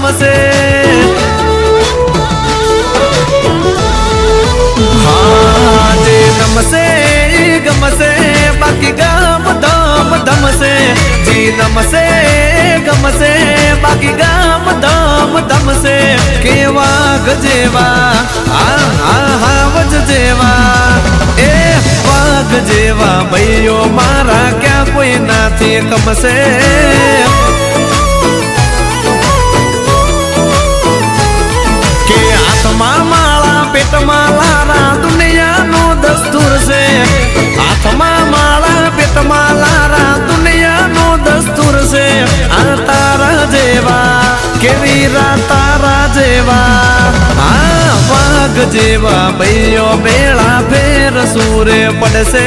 ગમશે હા જે નમશે ગમશે બાકી ગામ ધમ ધમશે જી નમશે ગમશે બાકી ગામ ધમ ધમશે કેવા ગજેવા હા વજ જેવા એ વાઘ જેવા ભાઈઓ મારા ક્યાં કોઈ નાથી કમશે કે હાથમાં માળા પેટમાં લારા દુનિયાનો દસ્તુર છે હાથમાં માળા પેટમાં લારા દુનિયાનો દસ્તુર છે આ તારા જેવા કેવી રા તારા જેવા આ વાઘ જેવા ભાઈઓ બેળા ફેર સૂરે પડશે